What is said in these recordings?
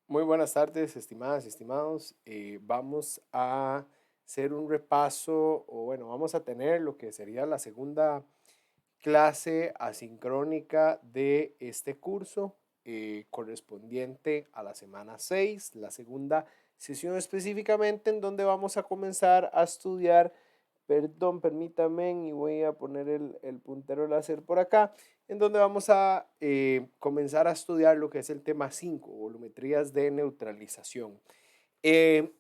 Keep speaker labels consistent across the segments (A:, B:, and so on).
A: Muy buenas tardes, estimadas y estimados. Vamos a hacer un repaso, o bueno, vamos a tener lo que sería la segunda clase asincrónica de este curso, correspondiente a la semana 6, la segunda sesión específicamente, en donde vamos a comenzar a estudiar. Perdón, permítame, y voy a poner el puntero láser por acá, en donde vamos a comenzar a estudiar lo que es el tema 5, volumetrías de neutralización. Eh,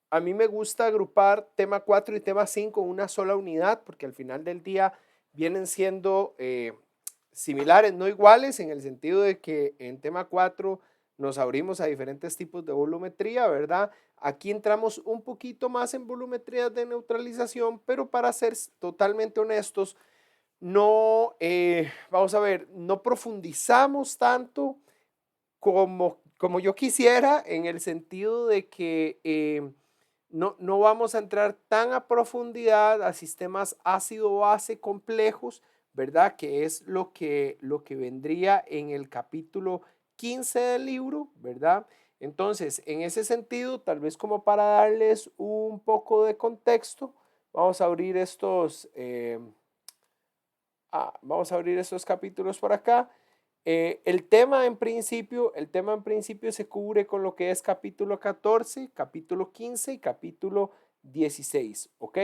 A: a mí me gusta agrupar tema 4 y tema 5 en una sola unidad, porque al final del día vienen siendo similares, no iguales, en el sentido de que en tema 4 nos abrimos a diferentes tipos de volumetría, ¿verdad? Aquí entramos un poquito más en volumetrías de neutralización, pero para ser totalmente honestos, no, vamos a ver, no profundizamos tanto como yo quisiera, en el sentido de que no vamos a entrar tan a profundidad a sistemas ácido-base complejos, ¿verdad? Que es lo que vendría en el capítulo 15 del libro, ¿verdad? Entonces, en ese sentido, tal vez como para darles un poco de contexto, vamos a abrir estos capítulos por acá. El tema en principio se cubre con lo que es capítulo 14, capítulo 15 y capítulo 16, ¿ok?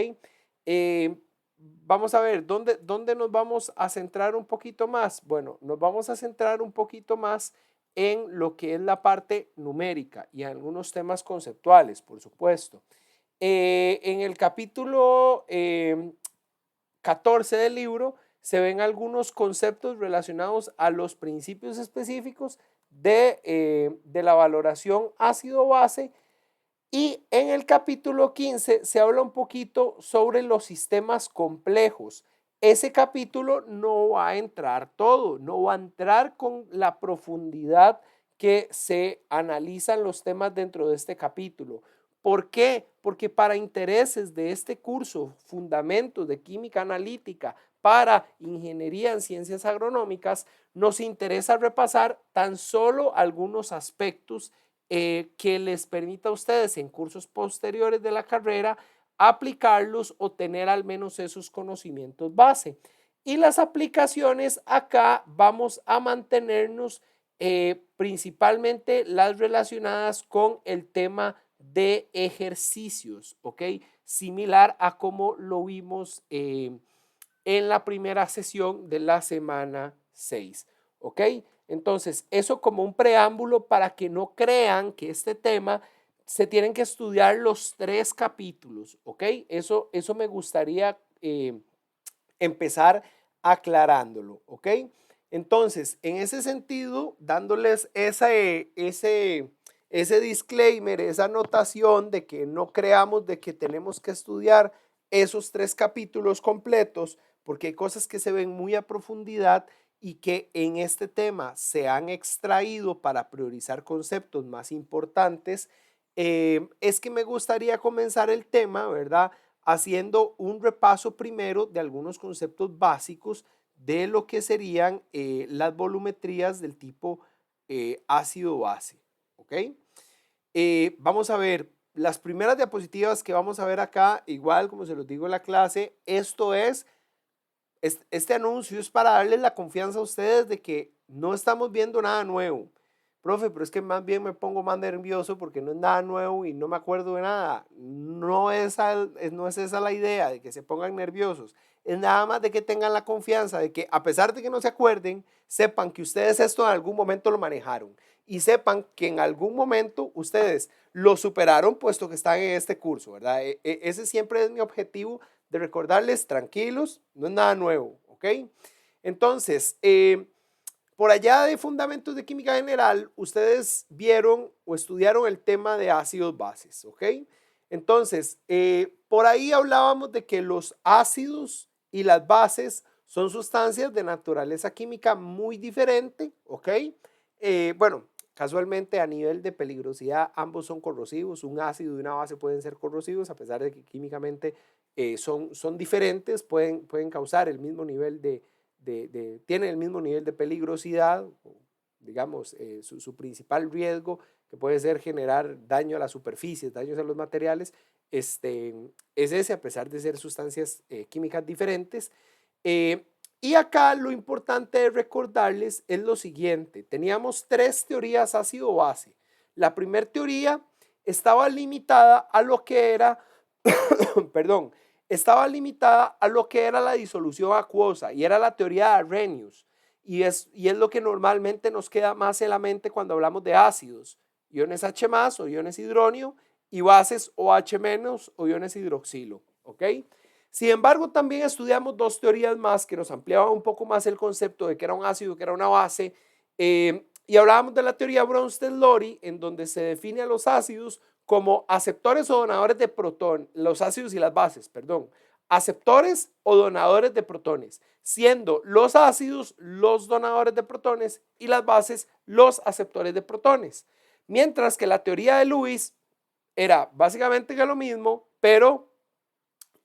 A: Vamos a ver, ¿dónde nos vamos a centrar un poquito más? Bueno, nos vamos a centrar un poquito más en lo que es la parte numérica y algunos temas conceptuales, por supuesto. En el capítulo 14 del libro se ven algunos conceptos relacionados a los principios específicos de la valoración ácido-base, y en el capítulo 15 se habla un poquito sobre los sistemas complejos. Ese capítulo no va a entrar todo, no va a entrar con la profundidad que se analizan los temas dentro de este capítulo. ¿Por qué? Porque para intereses de este curso, Fundamentos de Química Analítica para Ingeniería en Ciencias Agronómicas, nos interesa repasar tan solo algunos aspectos que les permita a ustedes en cursos posteriores de la carrera aplicarlos o tener al menos esos conocimientos base. Y las aplicaciones acá vamos a mantenernos principalmente las relacionadas con el tema de ejercicios, ¿ok? Similar a como lo vimos en la primera sesión de la semana 6, ¿ok? Entonces, eso como un preámbulo para que no crean que este tema se tienen que estudiar los 3 capítulos, ¿ok? Eso me gustaría empezar aclarándolo, ¿ok? Entonces, en ese sentido, dándoles ese disclaimer, esa anotación de que no creamos de que tenemos que estudiar esos 3 capítulos completos, porque hay cosas que se ven muy a profundidad y que en este tema se han extraído para priorizar conceptos más importantes. Es que me gustaría comenzar el tema, ¿verdad? Haciendo un repaso primero de algunos conceptos básicos de lo que serían las volumetrías del tipo ácido-base, ¿ok? Vamos a ver las primeras diapositivas que vamos a ver acá, igual como se los digo en la clase, este anuncio es para darles la confianza a ustedes de que no estamos viendo nada nuevo. Profe, pero es que más bien me pongo más nervioso porque no es nada nuevo y no me acuerdo de nada. No es esa la idea de que se pongan nerviosos. Es nada más de que tengan la confianza de que, a pesar de que no se acuerden, sepan que ustedes esto en algún momento lo manejaron y sepan que en algún momento ustedes lo superaron puesto que están en este curso, ¿verdad? Ese siempre es mi objetivo, de recordarles: tranquilos, no es nada nuevo, ¿ok? Entonces, por allá de Fundamentos de Química General, ustedes vieron o estudiaron el tema de ácidos bases, ¿ok? Entonces, por ahí hablábamos de que los ácidos y las bases son sustancias de naturaleza química muy diferente, ¿ok? Bueno, casualmente a nivel de peligrosidad ambos son corrosivos, un ácido y una base pueden ser corrosivos a pesar de que químicamente son diferentes, pueden causar el mismo nivel tienen el mismo nivel de peligrosidad, digamos, su principal riesgo que puede ser generar daño a las superficies, daños a los materiales, es ese, a pesar de ser sustancias químicas diferentes. Y acá lo importante de recordarles es lo siguiente. Teníamos tres teorías ácido-base. La primera teoría estaba limitada a lo que era, perdón, estaba limitada a lo que era la disolución acuosa y era la teoría de Arrhenius. Y es lo que normalmente nos queda más en la mente cuando hablamos de ácidos, iones H más o iones hidronio y bases OH menos o iones hidroxilo, ¿ok? Sin embargo, también estudiamos dos teorías más que nos ampliaban un poco más el concepto de que era un ácido, que era una base, y hablábamos de la teoría Bronsted-Lowry, en donde se define a los ácidos como aceptores o donadores de protón, los ácidos y las bases, perdón, aceptores o donadores de protones, siendo los ácidos los donadores de protones y las bases los aceptores de protones. Mientras que la teoría de Lewis era básicamente lo mismo, pero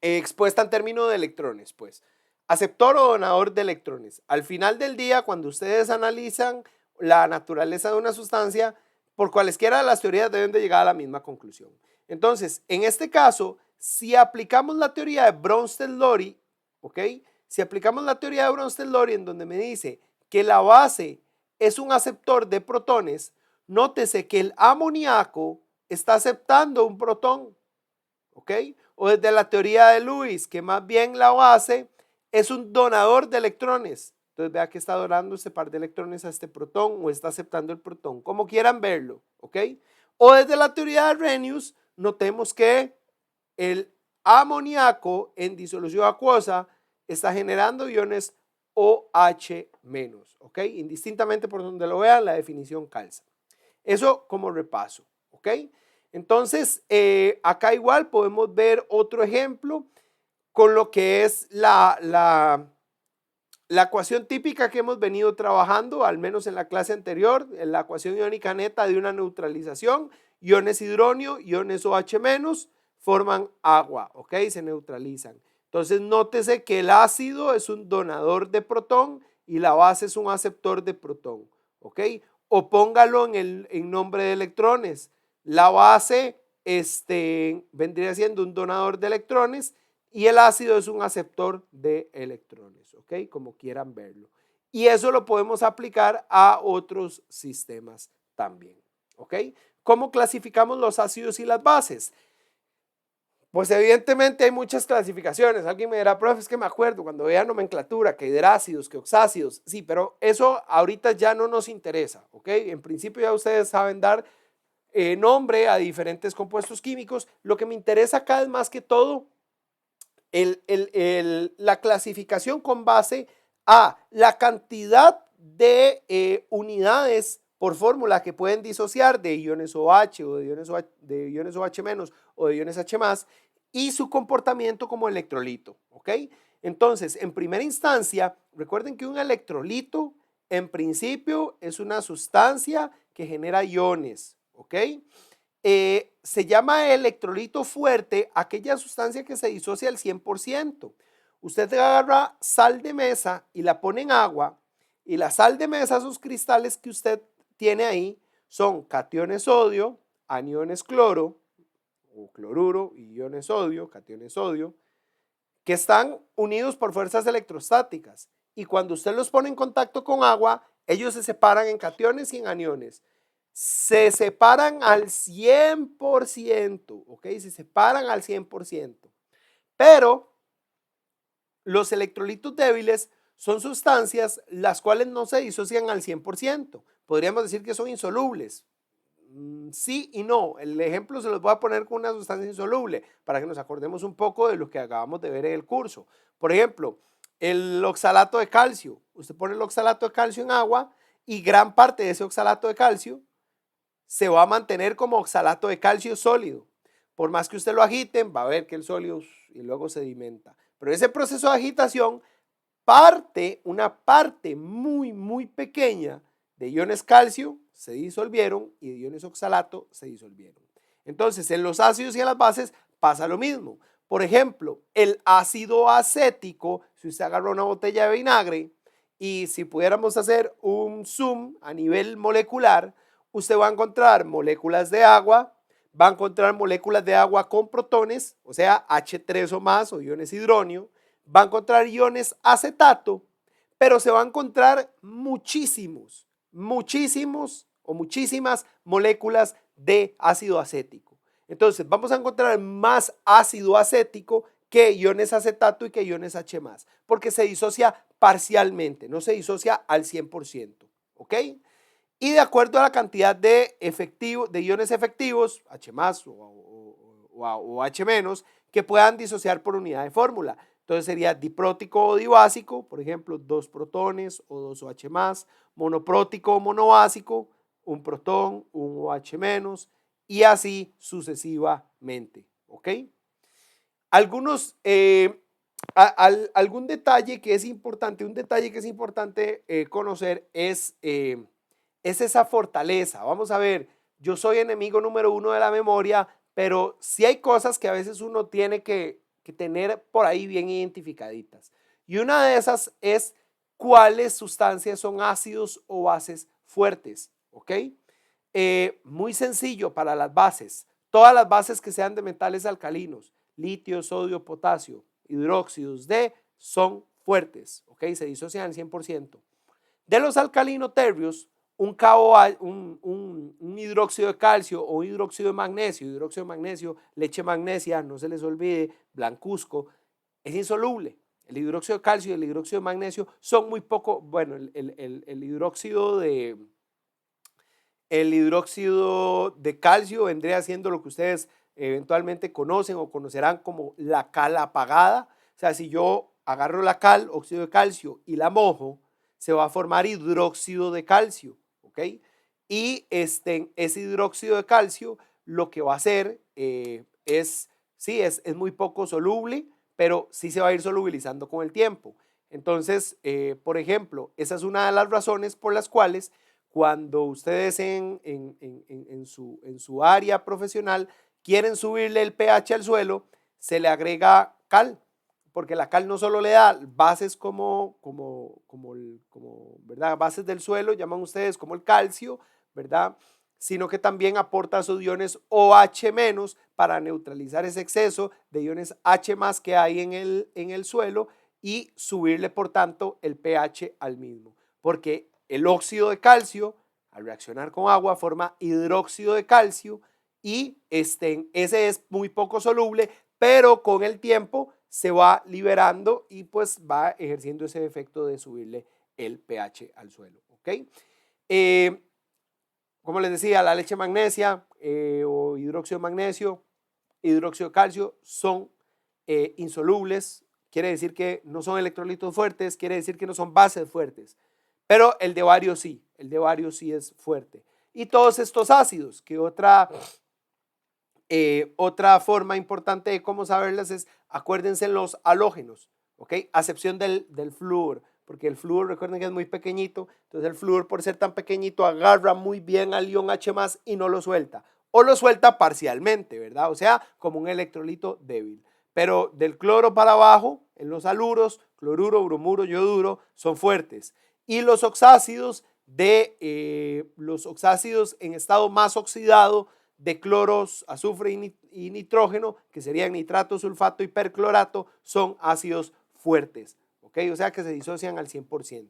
A: expuesta en términos de electrones, pues. Aceptor o donador de electrones. Al final del día, cuando ustedes analizan la naturaleza de una sustancia, por cualesquiera de las teorías deben de llegar a la misma conclusión. Entonces, en este caso, si aplicamos la teoría de Bronsted-Lowry, ¿ok? Si aplicamos la teoría de Bronsted-Lowry en donde me dice que la base es un aceptor de protones, nótese que el amoníaco está aceptando un protón, ¿ok? O desde la teoría de Lewis, que más bien la base es un donador de electrones. Entonces vea que está donando ese par de electrones a este protón o está aceptando el protón, como quieran verlo, ¿ok? O desde la teoría de Arrhenius, notemos que el amoníaco en disolución acuosa está generando iones OH-, ¿ok? Indistintamente por donde lo vean, la definición calza. Eso como repaso, ¿ok? Entonces, acá igual podemos ver otro ejemplo con lo que es la ecuación típica que hemos venido trabajando, al menos en la clase anterior, en la ecuación iónica neta de una neutralización, iones hidronio, iones OH- forman agua, ¿ok? Se neutralizan. Entonces, nótese que el ácido es un donador de protón y la base es un aceptor de protón, ¿ok? O póngalo en nombre de electrones. La base vendría siendo un donador de electrones y el ácido es un aceptor de electrones, ¿ok? Como quieran verlo. Y eso lo podemos aplicar a otros sistemas también, ¿ok? ¿Cómo clasificamos los ácidos y las bases? Pues evidentemente hay muchas clasificaciones. Alguien me dirá, profe, es que me acuerdo cuando veía nomenclatura, que hidrácidos, que oxácidos. Sí, pero eso ahorita ya no nos interesa, ¿ok? En principio ya ustedes saben dar nombre a diferentes compuestos químicos. Lo que me interesa acá es más que todo la clasificación con base a la cantidad de unidades por fórmula que pueden disociar de iones OH o de iones OH menos o de iones H más y su comportamiento como electrolito, ¿ok? Entonces, en primera instancia, recuerden que un electrolito en principio es una sustancia que genera iones, ¿ok? Se llama electrolito fuerte aquella sustancia que se disocia al 100%. Usted agarra sal de mesa y la pone en agua y la sal de mesa, esos cristales que usted tiene ahí, son cationes sodio, aniones cloro o cloruro y iones sodio, cationes sodio, que están unidos por fuerzas electrostáticas. Y cuando usted los pone en contacto con agua, ellos se separan en cationes y en aniones. Se separan al 100%, ¿ok? Se separan al 100%. Pero los electrolitos débiles son sustancias las cuales no se disocian al 100%. Podríamos decir que son insolubles. Sí y no. El ejemplo se los voy a poner con una sustancia insoluble para que nos acordemos un poco de lo que acabamos de ver en el curso. Por ejemplo, el oxalato de calcio. Usted pone el oxalato de calcio en agua y gran parte de ese oxalato de calcio se va a mantener como oxalato de calcio sólido. Por más que usted lo agiten, va a ver que el sólido y luego sedimenta. Pero ese proceso de agitación una parte muy pequeña de iones calcio se disolvieron y de iones oxalato se disolvieron. Entonces, en los ácidos y en las bases pasa lo mismo. Por ejemplo, el ácido acético, si usted agarra una botella de vinagre y si pudiéramos hacer un zoom a nivel molecular, usted va a encontrar moléculas de agua, va a encontrar moléculas de agua con protones, o sea, H3 o más, o iones hidronio, va a encontrar iones acetato, pero se va a encontrar muchísimas moléculas de ácido acético. Entonces, vamos a encontrar más ácido acético que iones acetato y que iones H+, porque se disocia parcialmente, no se disocia al 100%, ¿ok? Y de acuerdo a la cantidad de iones efectivos, H+, o H-, que puedan disociar por unidad de fórmula. Entonces sería diprótico o dibásico, por ejemplo, 2 protones o 2 OH+, monoprótico o monobásico, un protón, un OH-, y así sucesivamente, ¿ok? Algún detalle que es importante, conocer es esa fortaleza. Vamos a ver, yo soy enemigo número 1 de la memoria, pero sí hay cosas que a veces uno tiene que tener por ahí bien identificaditas. Y una de esas es cuáles sustancias son ácidos o bases fuertes, ¿ok? Muy sencillo para las bases. Todas las bases que sean de metales alcalinos, litio, sodio, potasio, hidróxidos de, son fuertes, ¿ok? Se disocian al 100%. De los alcalinoterbios, un hidróxido de calcio o un hidróxido de magnesio, leche magnesia, no se les olvide, blancuzco, es insoluble. El hidróxido de calcio y el hidróxido de magnesio son muy poco, bueno, el hidróxido de calcio vendría siendo lo que ustedes eventualmente conocen o conocerán como la cal apagada. O sea, si yo agarro la cal, óxido de calcio, y la mojo, se va a formar hidróxido de calcio, ¿ok? Y ese hidróxido de calcio lo que va a hacer es muy poco soluble, pero sí se va a ir solubilizando con el tiempo. Entonces, por ejemplo, esa es una de las razones por las cuales cuando ustedes en su área profesional quieren subirle el pH al suelo, se le agrega cal, porque la cal no solo le da bases ¿verdad? Bases del suelo, llaman ustedes como el calcio, ¿verdad? Sino que también aporta sus iones OH- para neutralizar ese exceso de iones H+ que hay en el suelo y subirle, por tanto, el pH al mismo. Porque el óxido de calcio, al reaccionar con agua, forma hidróxido de calcio y ese es muy poco soluble, pero con el tiempo se va liberando y pues va ejerciendo ese efecto de subirle el pH al suelo, ¿ok? Como les decía, la leche magnesia o hidróxido de magnesio, hidróxido de calcio son insolubles, quiere decir que no son electrolitos fuertes, quiere decir que no son bases fuertes, pero el de bario sí es fuerte. Y todos estos ácidos, que otra forma importante de cómo saberlas es, acuérdense los halógenos, ¿ok? A excepción del flúor, porque el flúor, recuerden que es muy pequeñito, entonces el flúor, por ser tan pequeñito, agarra muy bien al ion H+ y no lo suelta, o lo suelta parcialmente, ¿verdad? O sea, como un electrolito débil. Pero del cloro para abajo, en los haluros, cloruro, bromuro, yoduro, son fuertes. Y los oxácidos los oxácidos en estado más oxidado, de cloros, azufre y nitrógeno, que serían nitrato, sulfato y perclorato, son ácidos fuertes, ¿ok? O sea que se disocian al 100%.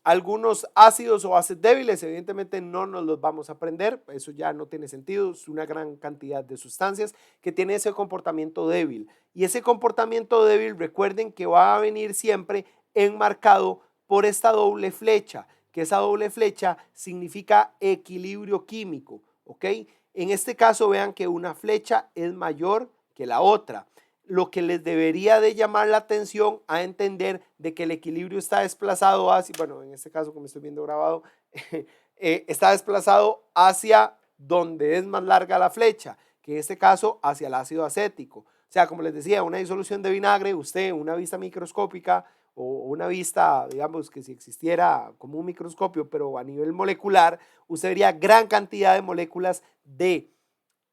A: Algunos ácidos o bases débiles, evidentemente no nos los vamos a aprender, eso ya no tiene sentido, es una gran cantidad de sustancias que tienen ese comportamiento débil. Y ese comportamiento débil, recuerden que va a venir siempre enmarcado por esta doble flecha, que esa doble flecha significa equilibrio químico, ¿ok? En este caso vean que una flecha es mayor que la otra, lo que les debería de llamar la atención a entender de que el equilibrio está desplazado hacia, bueno, en este caso como estoy viendo grabado, está desplazado hacia donde es más larga la flecha, que en este caso hacia el ácido acético. O sea, como les decía, una disolución de vinagre, usted en una vista microscópica o una vista, digamos, que si existiera como un microscopio, pero a nivel molecular, usted vería gran cantidad de moléculas de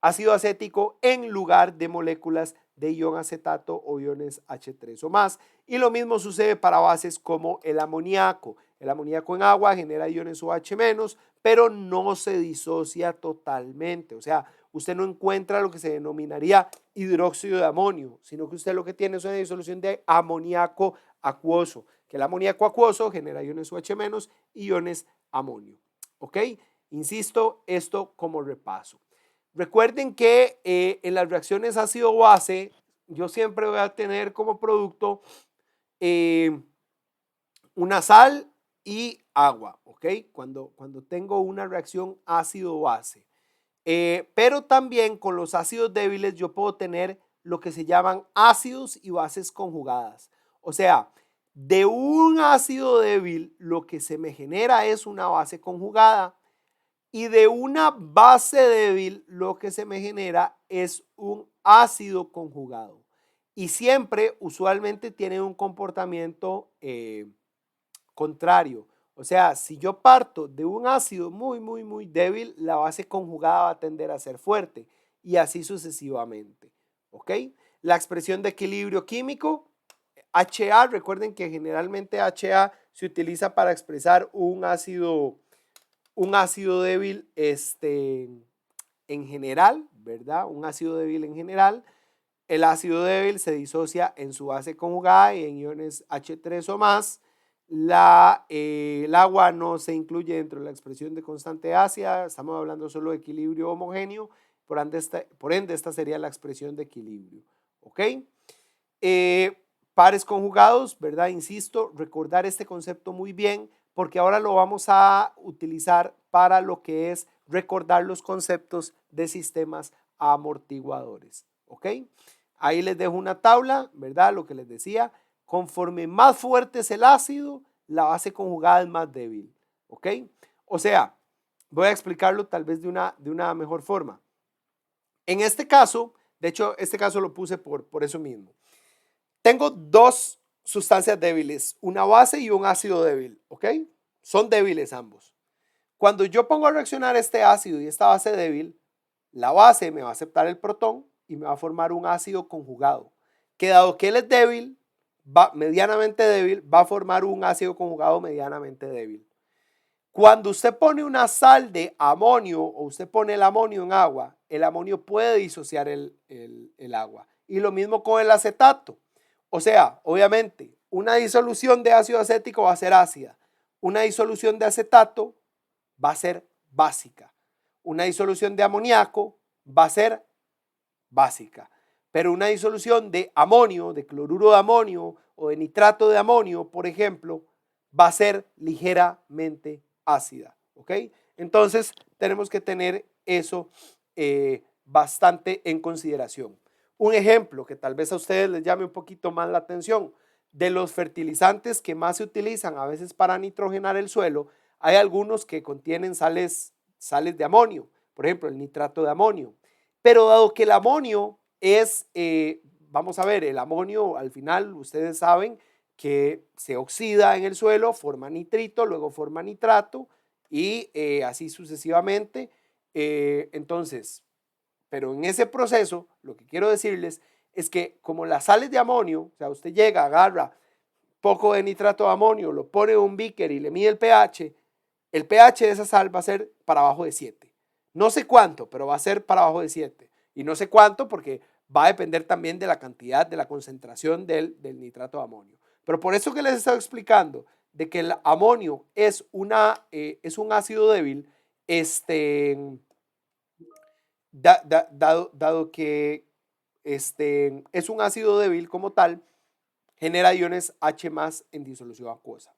A: ácido acético en lugar de moléculas de ion acetato o iones H3 o más. Y lo mismo sucede para bases como el amoníaco. El amoníaco en agua genera iones OH-, pero no se disocia totalmente. O sea, usted no encuentra lo que se denominaría hidróxido de amonio, sino que usted lo que tiene es una disolución de amoníaco acuoso, que el amoníaco acuoso genera iones OH- y iones amonio. ¿Ok? Insisto, esto como repaso. Recuerden que en las reacciones ácido-base, yo siempre voy a tener como producto una sal y agua, ¿ok? Cuando tengo una reacción ácido-base. Pero también con los ácidos débiles yo puedo tener lo que se llaman ácidos y bases conjugadas. O sea, de un ácido débil lo que se me genera es una base conjugada y de una base débil lo que se me genera es un ácido conjugado. Y siempre, usualmente, tiene un comportamiento contrario. O sea, si yo parto de un ácido muy débil, la base conjugada va a tender a ser fuerte y así sucesivamente. ¿Ok? La expresión de equilibrio químico, HA, recuerden que generalmente HA se utiliza para expresar un ácido débil en general, ¿verdad? Un ácido débil en general. El ácido débil se disocia en su base conjugada y en iones H3 o más. El agua no se incluye dentro de la expresión de constante ácida, estamos hablando solo de equilibrio homogéneo, por ende esta sería la expresión de equilibrio. ¿Ok? Pares conjugados, ¿verdad? Insisto, recordar este concepto muy bien porque ahora lo vamos a utilizar para lo que es recordar los conceptos de sistemas amortiguadores. ¿Ok? Ahí les dejo una tabla, ¿verdad? Lo que les decía, conforme más fuerte es el ácido, la base conjugada es más débil. ¿Ok? O sea, voy a explicarlo tal vez de una mejor forma. En este caso, de hecho, este caso lo puse por eso mismo. Tengo dos sustancias débiles, una base y un ácido débil, ¿ok? Son débiles ambos. Cuando yo pongo a reaccionar este ácido y esta base débil, la base me va a aceptar el protón y me va a formar un ácido conjugado, que dado que él es débil, medianamente débil, va a formar un ácido conjugado medianamente débil. Cuando usted pone una sal de amonio o usted pone el amonio en agua, el amonio puede disociar el agua. Y lo mismo con el acetato. O sea, obviamente, una disolución de ácido acético va a ser ácida. Una disolución de acetato va a ser básica. Una disolución de amoníaco va a ser básica. Pero una disolución de amonio, de cloruro de amonio o de nitrato de amonio, por ejemplo, va a ser ligeramente ácida. ¿Ok? Entonces, tenemos que tener eso bastante en consideración. Un ejemplo que tal vez a ustedes les llame un poquito más la atención, de los fertilizantes que más se utilizan a veces para nitrogenar el suelo, hay algunos que contienen sales de amonio, por ejemplo, el nitrato de amonio. Pero dado que el amonio es, vamos a ver, el amonio al final ustedes saben que se oxida en el suelo, forma nitrito, luego forma nitrato y así sucesivamente. Entonces, pero en ese proceso, lo que quiero decirles es que como las sales de amonio, o sea, usted llega, agarra poco de nitrato de amonio, lo pone en un beaker y le mide el pH de esa sal va a ser para abajo de 7. No sé cuánto, pero va a ser para abajo de 7. Y no sé cuánto porque va a depender también de la cantidad, de la concentración del nitrato de amonio. Pero por eso que les he estado explicando de que el amonio es un ácido débil, dado que es un ácido débil como tal, genera iones H más en disolución acuosa.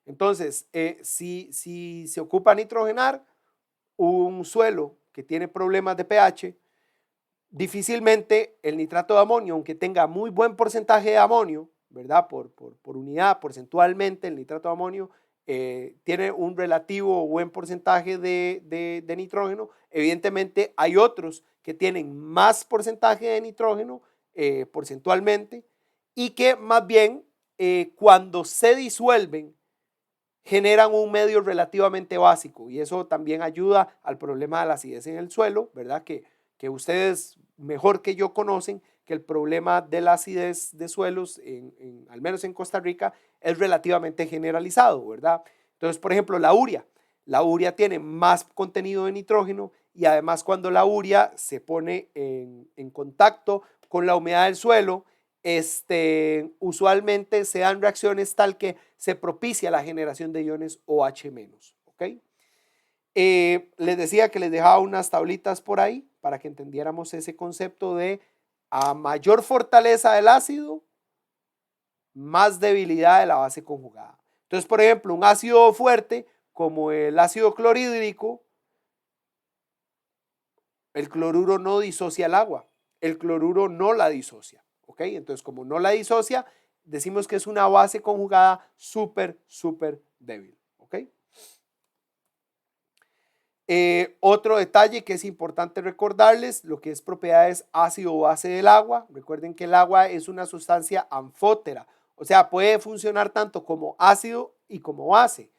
A: Entonces, si se ocupa nitrogenar un suelo que tiene problemas de pH, difícilmente el nitrato de amonio, aunque tenga muy buen porcentaje de amonio, ¿verdad? Por unidad, porcentualmente, el nitrato de amonio tiene un relativo buen porcentaje de nitrógeno. Evidentemente, hay otros que tienen más porcentaje de nitrógeno porcentualmente y que más bien cuando se disuelven generan un medio relativamente básico y eso también ayuda al problema de la acidez en el suelo, ¿verdad? Que ustedes mejor que yo conocen que el problema de la acidez de suelos, al menos en Costa Rica, es relativamente generalizado, ¿verdad? Entonces, por ejemplo, la urea tiene más contenido de nitrógeno y además cuando la urea se pone en contacto con la humedad del suelo, usualmente se dan reacciones tal que se propicia la generación de iones OH-, ¿ok? Les decía que les dejaba unas tablitas por ahí para que entendiéramos ese concepto de a mayor fortaleza del ácido, más debilidad de la base conjugada. Entonces, por ejemplo, un ácido fuerte como el ácido clorhídrico, el cloruro no disocia el agua, el cloruro no la disocia, ¿ok? Entonces, como no la disocia, decimos que es una base conjugada súper débil, ¿ok? Otro detalle que es importante recordarles, lo que es propiedades ácido o base del agua. Recuerden que el agua es una sustancia anfótera, o sea, puede funcionar tanto como ácido y como base.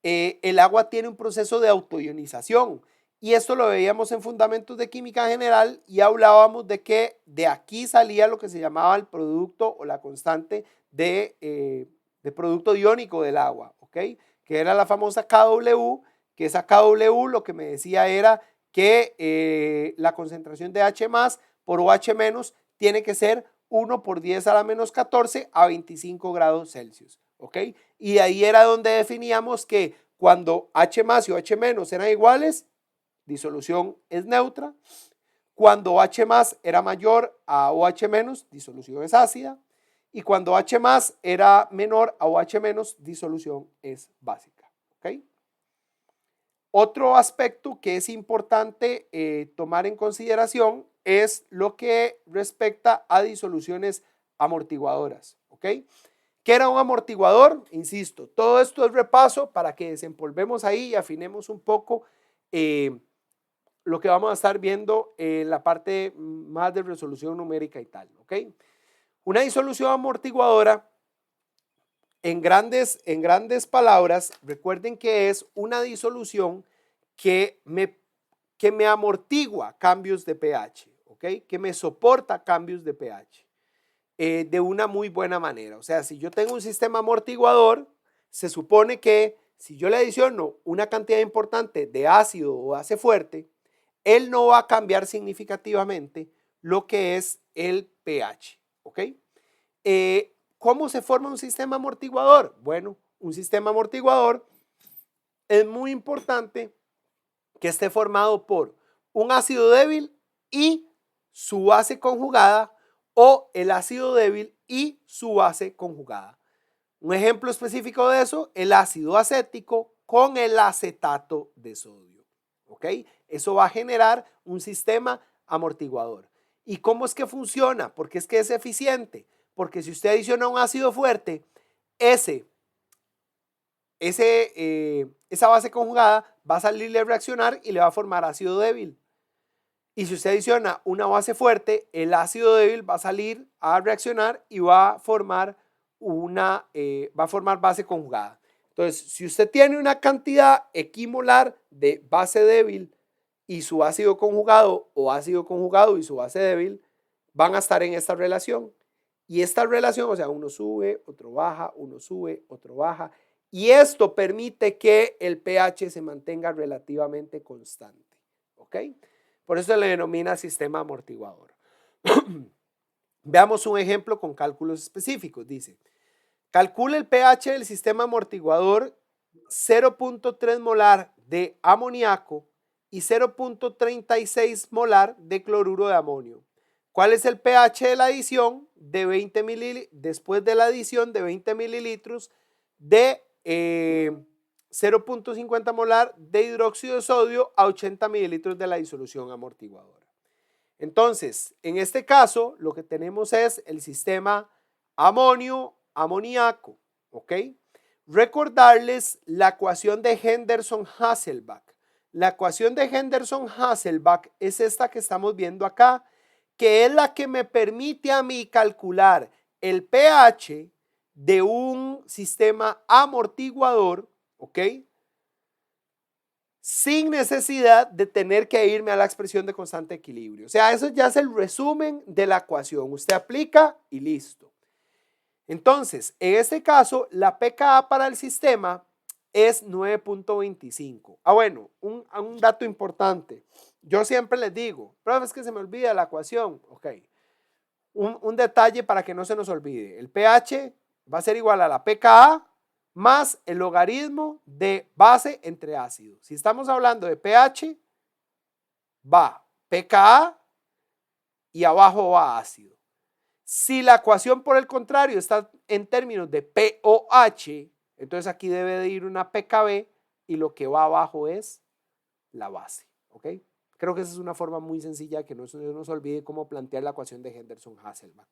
A: El agua tiene un proceso de autoionización y esto lo veíamos en fundamentos de química general y hablábamos de que de aquí salía lo que se llamaba el producto o la constante de producto iónico del agua, ¿ok? Que era la famosa KW, que esa KW lo que me decía era que la concentración de H más por OH- tiene que ser 1 por 10 a la menos 14 a 25 grados Celsius, ¿ok? Y de ahí era donde definíamos que cuando H más y OH- eran iguales, disolución es neutra. Cuando H más era mayor a OH-, disolución es ácida. Y cuando H más era menor a OH-, disolución es básica, ¿ok? Otro aspecto que es importante tomar en consideración es lo que respecta a disoluciones amortiguadoras, ¿ok? ¿Qué era un amortiguador? Insisto, todo esto es repaso para que desempolvemos ahí y afinemos un poco lo que vamos a estar viendo en la parte más de resolución numérica y tal, ¿ok? Una disolución amortiguadora, en grandes palabras, recuerden que es una disolución que me amortigua cambios de pH, ¿ok? Que me soporta cambios de pH de una muy buena manera. O sea, si yo tengo un sistema amortiguador, se supone que si yo le adiciono una cantidad importante de ácido o base fuerte, él no va a cambiar significativamente lo que es el pH, ¿ok? ¿Cómo se forma un sistema amortiguador? Bueno, un sistema amortiguador es muy importante que esté formado por un ácido débil y su base conjugada o el ácido débil y su base conjugada. Un ejemplo específico de eso, el ácido acético con el acetato de sodio, ¿ok? Eso va a generar un sistema amortiguador. ¿Y cómo es que funciona? Porque es que es eficiente. Porque si usted adiciona un ácido fuerte, esa base conjugada va a salirle a reaccionar y le va a formar ácido débil. Y si usted adiciona una base fuerte, el ácido débil va a salir a reaccionar y va a formar base conjugada. Entonces, si usted tiene una cantidad equimolar de base débil y su ácido conjugado o ácido conjugado y su base débil, van a estar en esta relación. Y esta relación, o sea, uno sube, otro baja, uno sube, otro baja. Y esto permite que el pH se mantenga relativamente constante, ¿ok? Por eso se le denomina sistema amortiguador. Veamos un ejemplo con cálculos específicos. Dice, calcule el pH del sistema amortiguador 0.3 molar de amoníaco y 0.36 molar de cloruro de amonio. ¿Cuál es el pH de la adición de 20 mililitros, después de la adición de 20 mililitros de 0.50 molar de hidróxido de sodio a 80 mililitros de la disolución amortiguadora? Entonces, en este caso, lo que tenemos es el sistema amonio-amoníaco, ¿ok? Recordarles la ecuación de Henderson-Hasselbalch. La ecuación de Henderson-Hasselbalch es esta que estamos viendo acá, que es la que me permite a mí calcular el pH de un sistema amortiguador, ¿ok? Sin necesidad de tener que irme a la expresión de constante equilibrio. O sea, eso ya es el resumen de la ecuación. Usted aplica y listo. Entonces, en este caso, la pKa para el sistema es 9.25. Bueno, un dato importante. Yo siempre les digo, profe, es que se me olvida la ecuación. Ok. Un detalle para que no se nos olvide. El pH va a ser igual a la pKa más el logaritmo de base entre ácido. Si estamos hablando de pH, va pKa y abajo va ácido. Si la ecuación, por el contrario, está en términos de pOH, entonces aquí debe de ir una pKb y lo que va abajo es la base. ¿Ok? Creo que esa es una forma muy sencilla que no se nos olvide cómo plantear la ecuación de Henderson-Hasselbalch.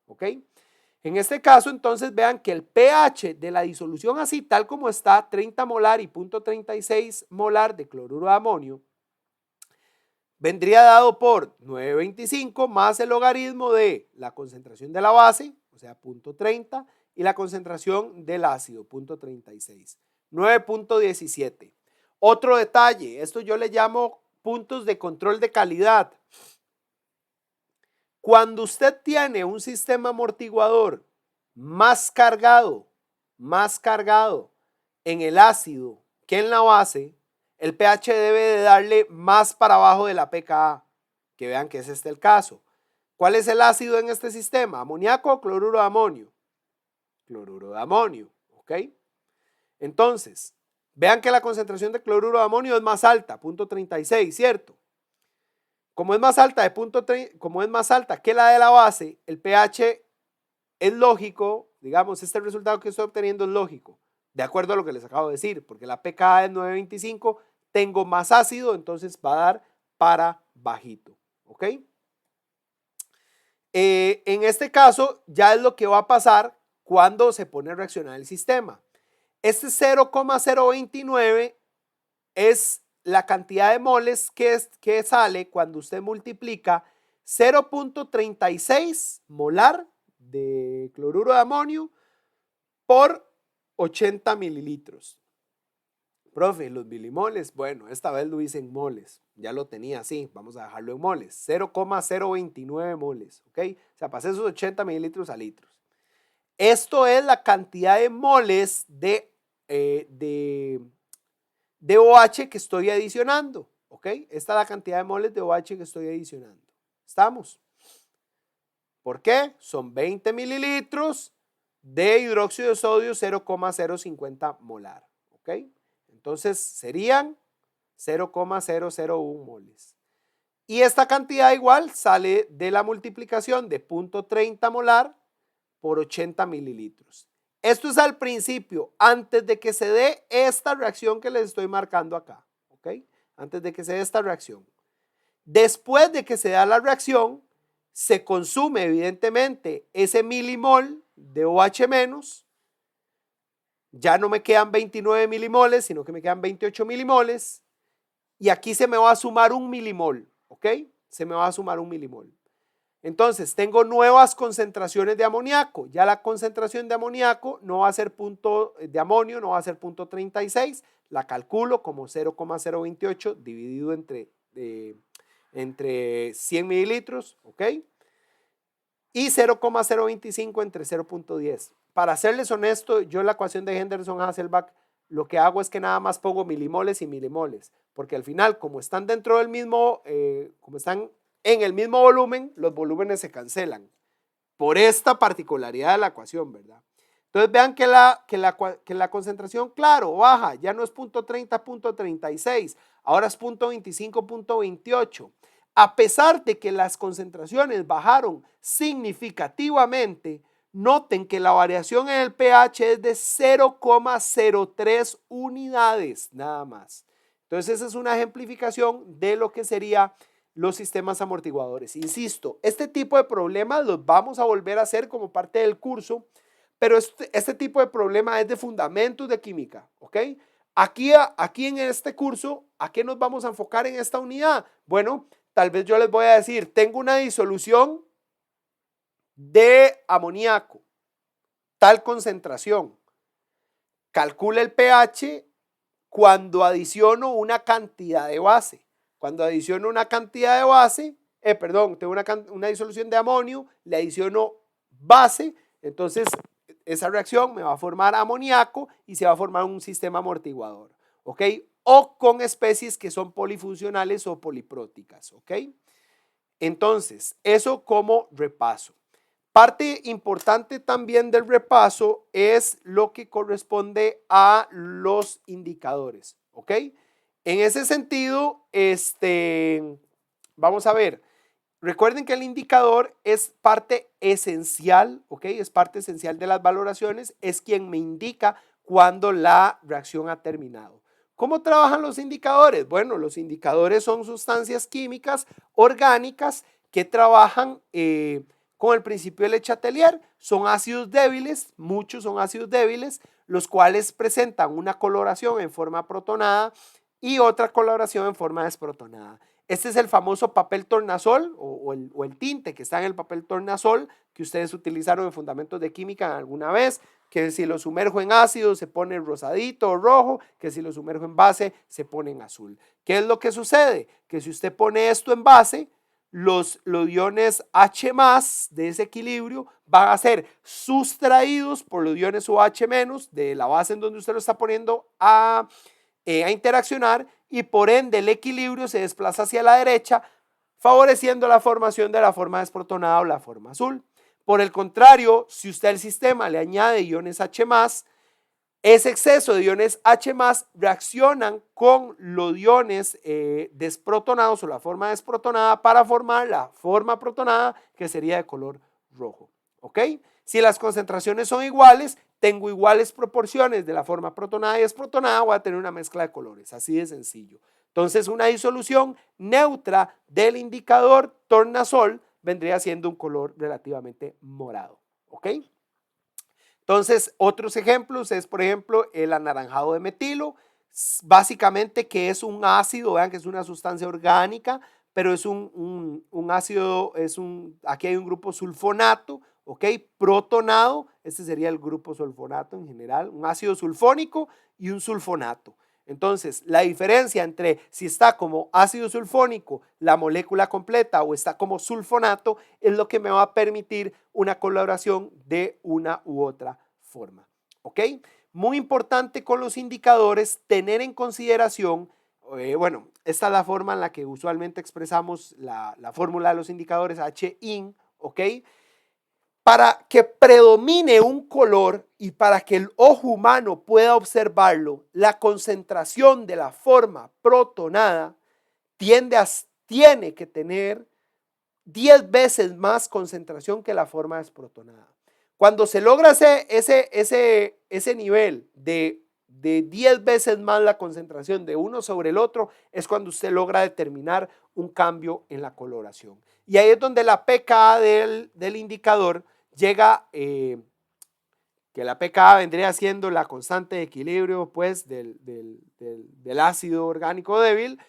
A: ¿Ok? En este caso, entonces, vean que el pH de la disolución así, tal como está, 30 molar y 0.36 molar de cloruro de amonio, vendría dado por 9.25 más el logaritmo de la concentración de la base, o sea, 0.30, y la concentración del ácido, 0.36, 9.17. Otro detalle, esto yo le llamo puntos de control de calidad. Cuando usted tiene un sistema amortiguador más cargado en el ácido que en la base, el pH debe de darle más para abajo de la pKa, que vean que es este el caso. ¿Cuál es el ácido en este sistema? ¿Amoníaco o cloruro de amonio? Cloruro de amonio, ¿ok? Entonces, vean que la concentración de cloruro de amonio es más alta, 0.36, ¿cierto? Como es más alta que la de la base, el pH es lógico, digamos, este resultado que estoy obteniendo es lógico, de acuerdo a lo que les acabo de decir, porque la pKa es 9.25, tengo más ácido, entonces va a dar para bajito, ¿ok? En este caso, ya es lo que va a pasar cuando se pone a reaccionar el sistema. Este 0,029 es la cantidad de moles que sale cuando usted multiplica 0.36 molar de cloruro de amonio por 80 mililitros. Profe, los milimoles, bueno, esta vez lo hice en moles, ya lo tenía así, vamos a dejarlo en moles, 0,029 moles, ¿ok? O sea, pasé esos 80 mililitros a litros. Esto es la cantidad de moles de OH que estoy adicionando, ¿ok? Esta es la cantidad de moles de OH que estoy adicionando. ¿Estamos? ¿Por qué? Son 20 mililitros de hidróxido de sodio 0,050 molar, ¿ok? Entonces serían 0,001 moles. Y esta cantidad igual sale de la multiplicación de 0.30 molar por 80 mililitros. Esto es al principio, antes de que se dé esta reacción que les estoy marcando acá, ¿ok? Antes de que se dé esta reacción. Después de que se da la reacción, se consume evidentemente ese milimol de OH-, ya no me quedan 29 milimoles, sino que me quedan 28 milimoles, y aquí se me va a sumar un milimol, ¿ok? Se me va a sumar un milimol. Entonces, tengo nuevas concentraciones de amoníaco. Ya la concentración de amoníaco no va a ser de amonio, no va a ser 0.36. La calculo como 0,028 dividido entre 100 mililitros, ¿ok? Y 0,025 entre 0.10. Para serles honesto, yo en la ecuación de Henderson-Hasselbalch lo que hago es que nada más pongo milimoles y milimoles, porque al final, como están dentro del mismo, como están en el mismo volumen, los volúmenes se cancelan por esta particularidad de la ecuación, ¿verdad? Entonces vean que la concentración, claro, baja, ya no es 0.30, 0.36, ahora es 0.25, 0.28. A pesar de que las concentraciones bajaron significativamente, noten que la variación en el pH es de 0,03 unidades nada más. Entonces esa es una ejemplificación de lo que sería los sistemas amortiguadores. Insisto, este tipo de problemas los vamos a volver a hacer como parte del curso, pero este tipo de problema es de fundamentos de química, ¿ok? Aquí en este curso, ¿a qué nos vamos a enfocar en esta unidad? Bueno, tal vez yo les voy a decir, tengo una disolución de amoníaco, tal concentración. Calcula el pH cuando adiciono una cantidad de base. Cuando adiciono una cantidad de base, tengo una disolución de amonio, le adiciono base, entonces esa reacción me va a formar amoníaco y se va a formar un sistema amortiguador, ¿ok? O con especies que son polifuncionales o polipróticas, ¿ok? Entonces, eso como repaso. Parte importante también del repaso es lo que corresponde a los indicadores, ¿ok? En ese sentido, vamos a ver, recuerden que el indicador es parte esencial, ¿ok? Es parte esencial de las valoraciones, es quien me indica cuando la reacción ha terminado. ¿Cómo trabajan los indicadores? Bueno, los indicadores son sustancias químicas orgánicas que trabajan con el principio de Le Chatelier. Son ácidos débiles, muchos son ácidos débiles, los cuales presentan una coloración en forma protonada y otra coloración en forma desprotonada. Este es el famoso papel tornasol o el tinte que está en el papel tornasol que ustedes utilizaron en fundamentos de química alguna vez, que si lo sumerjo en ácido se pone rosadito o rojo, que si lo sumerjo en base se pone en azul. ¿Qué es lo que sucede? Que si usted pone esto en base, los iones H+ de ese equilibrio van a ser sustraídos por los iones OH- de la base en donde usted lo está poniendo a interaccionar y por ende el equilibrio se desplaza hacia la derecha, favoreciendo la formación de la forma desprotonada o la forma azul. Por el contrario, si usted al sistema le añade iones H+, ese exceso de iones H+ reaccionan con los iones desprotonados o la forma desprotonada para formar la forma protonada que sería de color rojo. ¿Ok? Si las concentraciones son iguales, tengo iguales proporciones de la forma protonada y desprotonada, voy a tener una mezcla de colores, así de sencillo. Entonces, una disolución neutra del indicador tornasol vendría siendo un color relativamente morado. ¿Ok? Entonces, otros ejemplos es, por ejemplo, el anaranjado de metilo, básicamente que es un ácido, vean que es una sustancia orgánica, pero es un ácido, aquí hay un grupo sulfonato, ¿ok? Protonado, este sería el grupo sulfonato en general, un ácido sulfónico y un sulfonato. Entonces, la diferencia entre si está como ácido sulfónico, la molécula completa, o está como sulfonato, es lo que me va a permitir una coloración de una u otra forma. ¿Ok? Muy importante con los indicadores tener en consideración, bueno, esta es la forma en la que usualmente expresamos la fórmula de los indicadores HIN, ¿ok? Para que predomine un color y para que el ojo humano pueda observarlo, la concentración de la forma protonada tiene que tener 10 veces más concentración que la forma desprotonada. Cuando se logra ese nivel de 10 veces más la concentración de uno sobre el otro, es cuando usted logra determinar un cambio en la coloración. Y ahí es donde la pKa del indicador llega, que la pKa vendría siendo la constante de equilibrio pues, del ácido orgánico débil,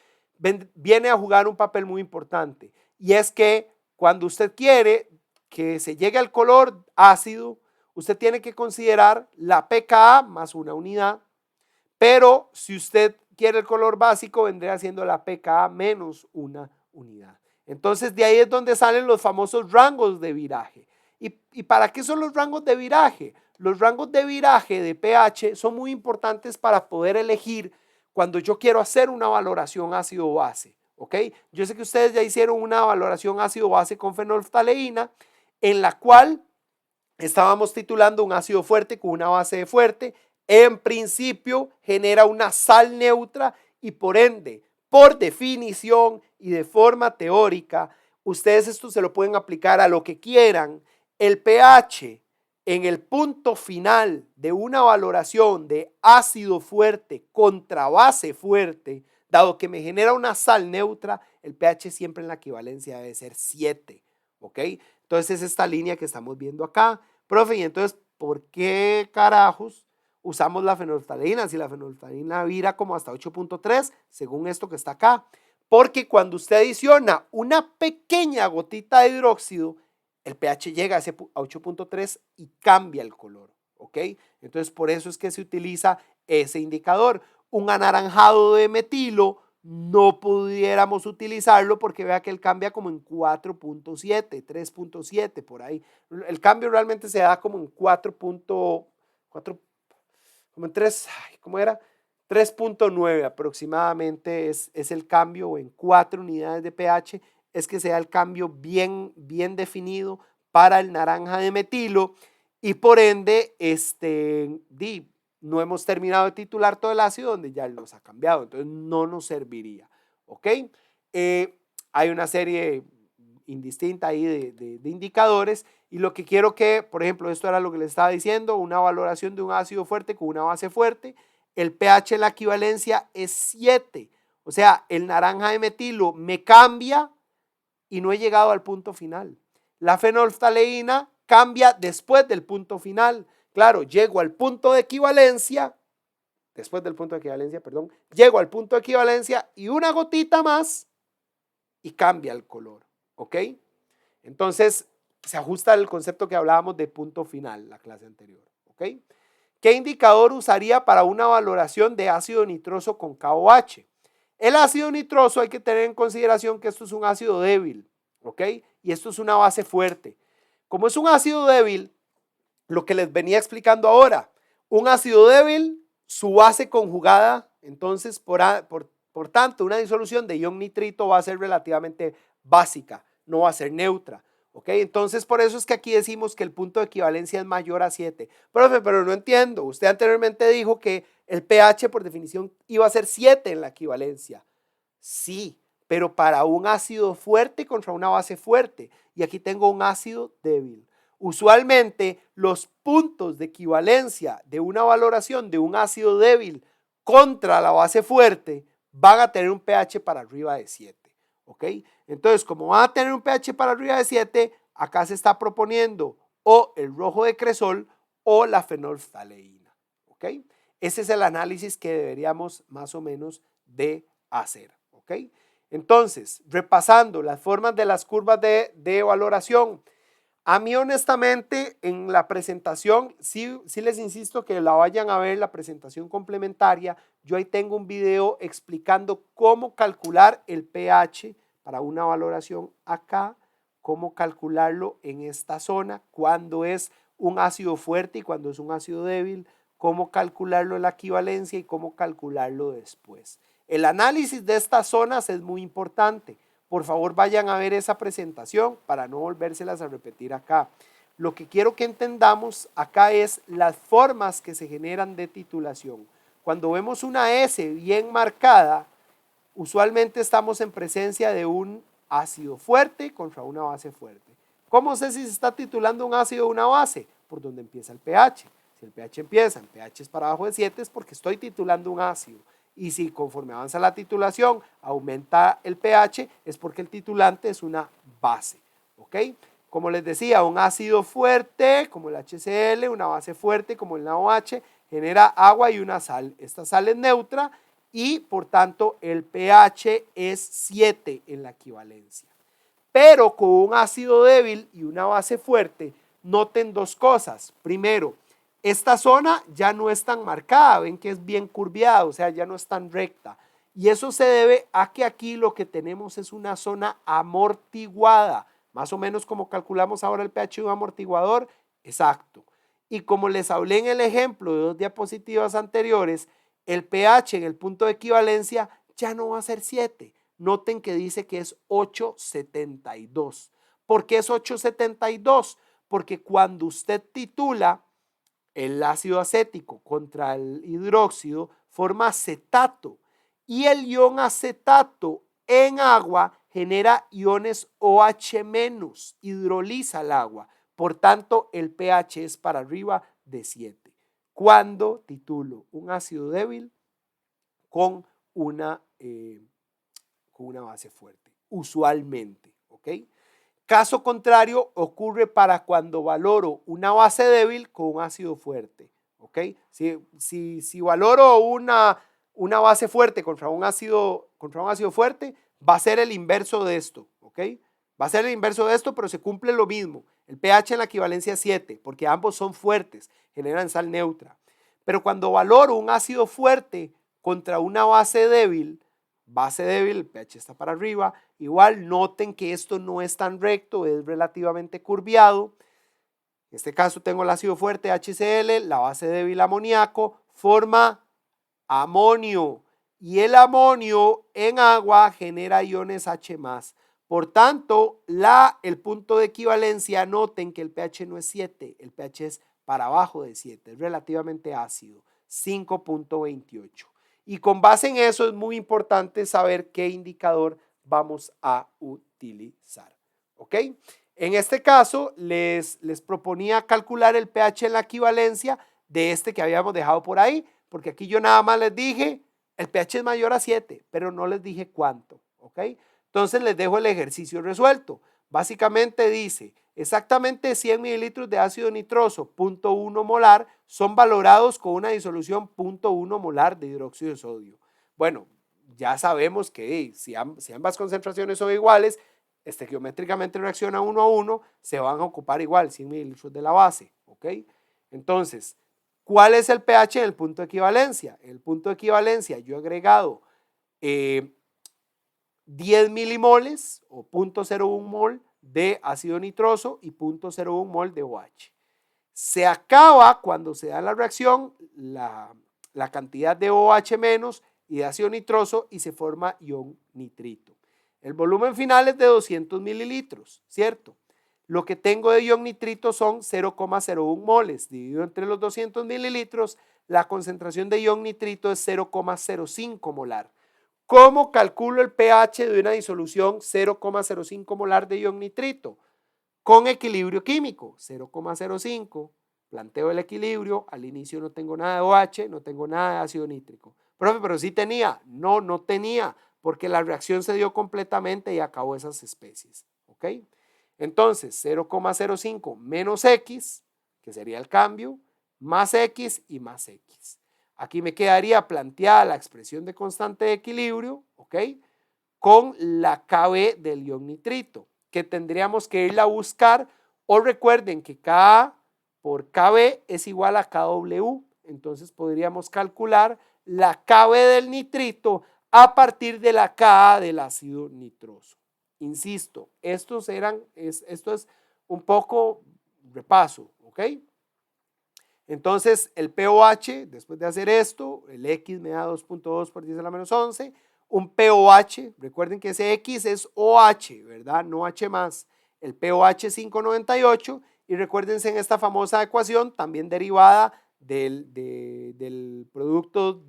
A: viene a jugar un papel muy importante. Y es que cuando usted quiere que se llegue al color ácido, usted tiene que considerar la pKa más una unidad, pero si usted quiere el color básico, vendría siendo la pKa menos una unidad. Entonces de ahí es donde salen los famosos rangos de viraje. ¿Y para qué son los rangos de viraje? Los rangos de viraje de pH son muy importantes para poder elegir cuando yo quiero hacer una valoración ácido-base. ¿Ok? Yo sé que ustedes ya hicieron una valoración ácido-base con fenolftaleína, en la cual estábamos titulando un ácido fuerte con una base fuerte. En principio genera una sal neutra y por ende, por definición y de forma teórica, ustedes esto se lo pueden aplicar a lo que quieran. El pH en el punto final de una valoración de ácido fuerte contra base fuerte, dado que me genera una sal neutra, el pH siempre en la equivalencia debe ser 7, ¿ok? Entonces es esta línea que estamos viendo acá. Profe, y entonces, ¿por qué carajos usamos la fenolftaleína? Si la fenolftaleína vira como hasta 8.3, según esto que está acá. Porque cuando usted adiciona una pequeña gotita de hidróxido, el pH llega a 8.3 y cambia el color, ¿ok? Entonces, por eso es que se utiliza ese indicador. Un anaranjado de metilo
B: no pudiéramos utilizarlo porque vea que él cambia como en 4.7, 3.7 por ahí. El cambio realmente se da como en 4.4, como en 3, ¿cómo era? 3.9 aproximadamente es el cambio, o en 4 unidades de pH es que se da el cambio bien definido para el naranja de metilo, y por ende no hemos terminado de titular todo el ácido donde ya nos ha cambiado, entonces no nos serviría, ¿ok? Hay una serie indistinta ahí de indicadores, y lo que quiero que, por ejemplo, esto era lo que les estaba diciendo, una valoración de un ácido fuerte con una base fuerte, el pH en la equivalencia es 7, o sea, el naranja de metilo me cambia y no he llegado al punto final. La fenolftaleína cambia después del punto final. Claro, llego al punto de equivalencia, después del punto de equivalencia, perdón, llego al punto de equivalencia y una gotita más y cambia el color, ¿ok? Entonces, se ajusta al concepto que hablábamos de punto final, la clase anterior, ¿ok? ¿Qué indicador usaría para una valoración de ácido nitroso con KOH? El ácido nitroso hay que tener en consideración que esto es un ácido débil, ¿ok? Y esto es una base fuerte. Como es un ácido débil, lo que les venía explicando ahora, un ácido débil, su base conjugada, entonces por tanto una disolución de ion nitrito va a ser relativamente básica, no va a ser neutra. ¿Ok? Entonces por eso es que aquí decimos que el punto de equivalencia es mayor a 7. Profe, pero no entiendo, usted anteriormente dijo que el pH por definición iba a ser 7 en la equivalencia. Sí, pero para un ácido fuerte contra una base fuerte, y aquí tengo un ácido débil. Usualmente los puntos de equivalencia de una valoración de un ácido débil contra la base fuerte van a tener un pH para arriba de 7. ¿Ok? Entonces, como van a tener un pH para arriba de 7, acá se está proponiendo o el rojo de cresol o la fenolftaleína. ¿Ok? Ese es el análisis que deberíamos más o menos de hacer. ¿Ok? Entonces, repasando las formas de las curvas de valoración. A mí honestamente en la presentación, sí les insisto que la vayan a ver, la presentación complementaria. Yo ahí tengo un video explicando cómo calcular el pH para una valoración acá, cómo calcularlo en esta zona, cuando es un ácido fuerte y cuando es un ácido débil, cómo calcularlo en la equivalencia y cómo calcularlo después. El análisis de estas zonas es muy importante. Por favor, vayan a ver esa presentación para no volvérselas a repetir acá. Lo que quiero que entendamos acá es las formas que se generan de titulación. Cuando vemos una S bien marcada, usualmente estamos en presencia de un ácido fuerte contra una base fuerte. ¿Cómo sé si se está titulando un ácido o una base? Por donde empieza el pH. Si el pH empieza en pH para abajo de 7 es porque estoy titulando un ácido. Y si conforme avanza la titulación aumenta el pH, es porque el titulante es una base. ¿Ok? Como les decía, un ácido fuerte como el HCl, una base fuerte como el NaOH, genera agua y una sal. Esta sal es neutra y por tanto el pH es 7 en la equivalencia. Pero con un ácido débil y una base fuerte, noten dos cosas. Primero, esta zona ya no es tan marcada, ven que es bien curviada, o sea, ya no es tan recta. Y eso se debe a que aquí lo que tenemos es una zona amortiguada, más o menos como calculamos ahora el pH de un amortiguador, exacto. Y como les hablé en el ejemplo de 2 diapositivas anteriores, el pH en el punto de equivalencia ya no va a ser 7. Noten que dice que es 8.72. ¿Por qué es 8.72? Porque cuando usted titula el ácido acético contra el hidróxido, forma acetato. Y el ion acetato en agua genera iones OH-, hidroliza el agua. Por tanto, el pH es para arriba de 7. Cuando titulo un ácido débil con una base fuerte, usualmente, ¿ok? Caso contrario ocurre para cuando valoro una base débil con un ácido fuerte, ¿ok? Si valoro una base fuerte contra un ácido fuerte, va a ser el inverso de esto, ¿ok? Va a ser el inverso de esto, pero se cumple lo mismo. El pH en la equivalencia es 7, porque ambos son fuertes, generan sal neutra. Pero cuando valoro un ácido fuerte contra una base débil, base débil, el pH está para arriba. Igual noten que esto no es tan recto, es relativamente curviado. En este caso tengo el ácido fuerte HCl, la base débil amoníaco, forma amonio. Y el amonio en agua genera iones H+. Por tanto, el punto de equivalencia, noten que el pH no es 7, el pH es para abajo de 7, es relativamente ácido, 5.28. Y con base en eso es muy importante saber qué indicador vamos a utilizar. ¿Ok? En este caso, les proponía calcular el pH en la equivalencia de este que habíamos dejado por ahí, porque aquí yo nada más les dije, el pH es mayor a 7, pero no les dije cuánto. ¿Ok? Entonces les dejo el ejercicio resuelto. Básicamente dice, exactamente 100 mililitros de ácido nitroso, 0.1 molar, son valorados con una disolución 0.1 molar de hidróxido de sodio. Bueno, ya sabemos que si ambas concentraciones son iguales, estequiométricamente reacciona 1 a 1, se van a ocupar igual 100 mililitros de la base. ¿Ok? Entonces, ¿cuál es el pH en el punto de equivalencia? En el punto de equivalencia yo he agregado 10 milimoles o 0.01 mol de ácido nitroso y 0.01 mol de OH. Se acaba cuando se da la reacción la cantidad de OH menos y de ácido nitroso y se forma ion nitrito. El volumen final es de 200 mililitros, ¿cierto? Lo que tengo de ion nitrito son 0,01 moles. Dividido entre los 200 mililitros, la concentración de ion nitrito es 0,05 molar. ¿Cómo calculo el pH de una disolución 0,05 molar de ion nitrito? Con equilibrio químico, 0,05, planteo el equilibrio, al inicio no tengo nada de OH, no tengo nada de ácido nítrico. Profe, pero sí tenía. No, no tenía, porque la reacción se dio completamente y acabó esas especies. ¿Ok? Entonces, 0,05 menos X, que sería el cambio, más X y más X. Aquí me quedaría planteada la expresión de constante de equilibrio, ¿ok? Con la KB del ion nitrito, que tendríamos que irla a buscar, o recuerden que Ka por KB es igual a KW, entonces podríamos calcular la KB del nitrito a partir de la Ka del ácido nitroso. Insisto, esto es un poco repaso, ¿ok? Entonces, el pOH, después de hacer esto, el X me da 2.2 por 10 a la menos 11. Un pOH, recuerden que ese X es OH, ¿verdad? No H más. El pOH es 598 y recuérdense en esta famosa ecuación, también derivada del producto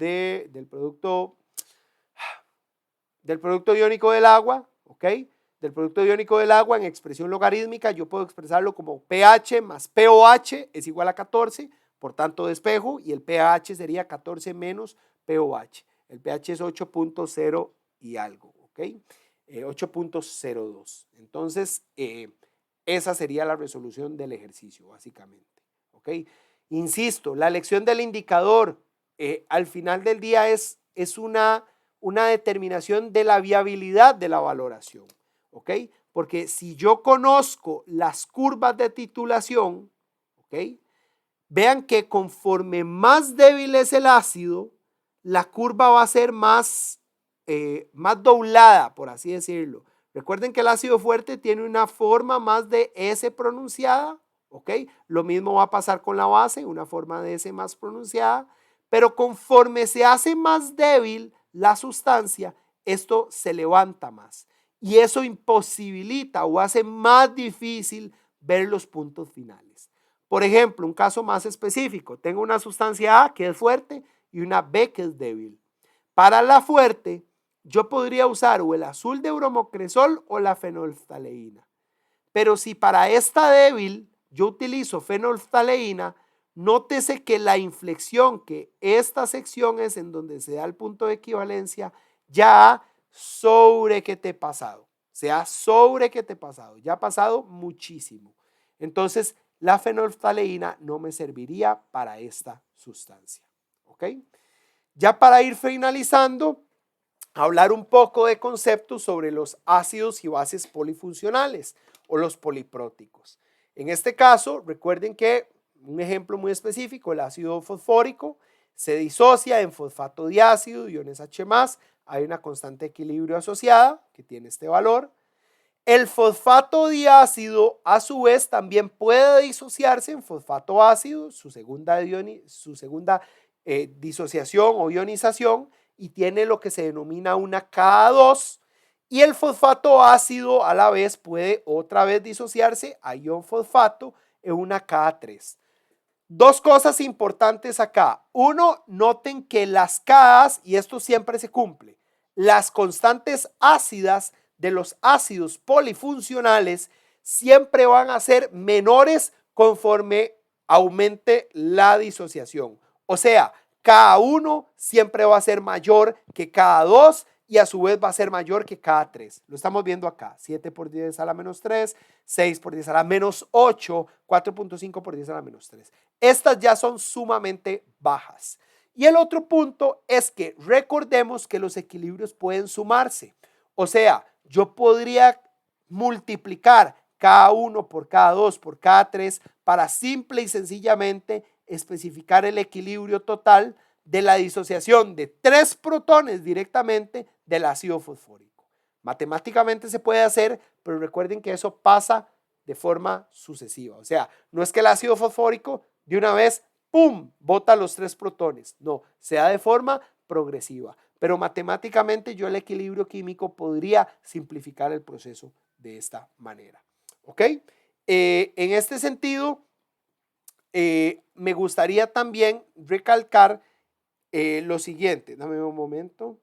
B: iónico del agua, ¿ok? Del producto iónico del agua en expresión logarítmica, yo puedo expresarlo como pH más pOH es igual a 14, por tanto despejo, y el pH sería 14 menos pOH. El pH es 8.0 y algo, ¿ok? 8.02. Entonces, esa sería la resolución del ejercicio, básicamente, ¿ok? Insisto, la elección del indicador al final del día es una determinación de la viabilidad de la valoración, ¿ok? Porque si yo conozco las curvas de titulación, ¿ok? Vean que conforme más débil es el ácido, la curva va a ser más doblada, por así decirlo. Recuerden que el ácido fuerte tiene una forma más de S pronunciada, ¿ok? Lo mismo va a pasar con la base, una forma de S más pronunciada, pero conforme se hace más débil la sustancia, esto se levanta más. Y eso imposibilita o hace más difícil ver los puntos finales. Por ejemplo, un caso más específico, tengo una sustancia A que es fuerte y una B que es débil. Para la fuerte, yo podría usar o el azul de bromocresol o la fenolftaleína. Pero si para esta débil yo utilizo fenolftaleína, nótese que la inflexión, que esta sección es en donde se da el punto de equivalencia, ya sobre que te he pasado. Ya ha pasado muchísimo. Entonces, la fenolftaleína no me serviría para esta sustancia. ¿Ok? Ya para ir finalizando, hablar un poco de conceptos sobre los ácidos y bases polifuncionales o los polipróticos. En este caso, recuerden que un ejemplo muy específico, el ácido fosfórico, Se disocia en fosfato diácido, iones H+, hay una constante de equilibrio asociada que tiene este valor. El fosfato diácido, a su vez, también puede disociarse en fosfato ácido, su segunda disociación o ionización, y tiene lo que se denomina una Ka2, y el fosfato ácido a la vez puede otra vez disociarse a ion fosfato en una Ka3. Dos cosas importantes acá. Uno, noten que las Kas, y esto siempre se cumple, las constantes ácidas de los ácidos polifuncionales siempre van a ser menores conforme aumente la disociación. O sea, Ka1 siempre va a ser mayor que Ka2 y a su vez va a ser mayor que Ka3. Lo estamos viendo acá. 7 por 10 a la menos 3, 6 por 10 a la menos 8, 4.5 por 10 a la menos 3. Estas ya son sumamente bajas. Y el otro punto es que recordemos que los equilibrios pueden sumarse. O sea, yo podría multiplicar K1 por K2 por K3 para simple y sencillamente especificar el equilibrio total de la disociación de 3 protones directamente del ácido fosfórico. Matemáticamente se puede hacer, pero recuerden que eso pasa de forma sucesiva. O sea, no es que el ácido fosfórico de una vez, ¡pum!, bota los 3 protones. No, se da de forma progresiva. Pero matemáticamente yo el equilibrio químico podría simplificar el proceso de esta manera. ¿Ok? En este sentido, me gustaría también recalcar lo siguiente. Dame un momento.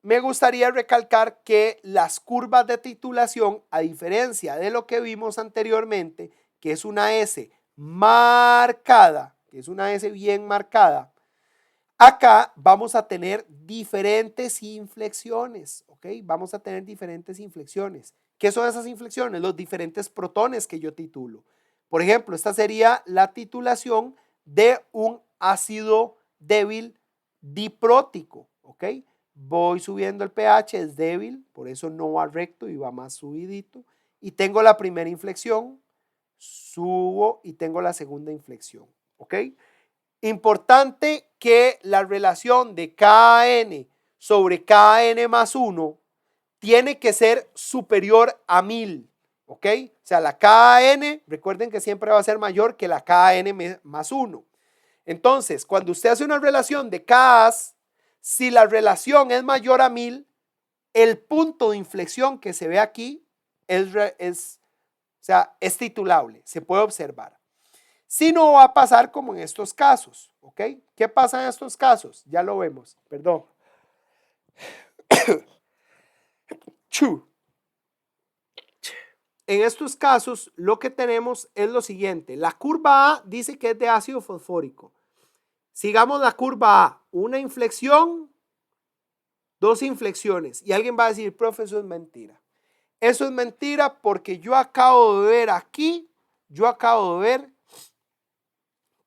B: Me gustaría recalcar que las curvas de titulación, a diferencia de lo que vimos anteriormente, que es una S marcada, que es una S bien marcada, acá vamos a tener diferentes inflexiones, ¿ok? Vamos a tener diferentes inflexiones. ¿Qué son esas inflexiones? Los diferentes protones que yo titulo. Por ejemplo, esta sería la titulación de un ácido débil diprótico, ¿ok? Voy subiendo el pH, es débil, por eso no va recto y va más subidito. Y tengo la primera inflexión, subo y tengo la segunda inflexión, ¿ok? Importante que la relación de KN sobre KN más 1 tiene que ser superior a 1000, ¿ok? O sea, la KN, recuerden que siempre va a ser mayor que la KN más 1. Entonces, cuando usted hace una relación de Kas, si la relación es mayor a 1000, el punto de inflexión que se ve aquí es titulable, se puede observar. Si no, va a pasar como en estos casos, ¿ok? ¿Qué pasa en estos casos? Ya lo vemos, perdón. En estos casos, lo que tenemos es lo siguiente. La curva A dice que es de ácido fosfórico. Sigamos la curva A. Una inflexión, 2 inflexiones. Y alguien va a decir, profe, eso es mentira. Eso es mentira porque yo acabo de ver aquí,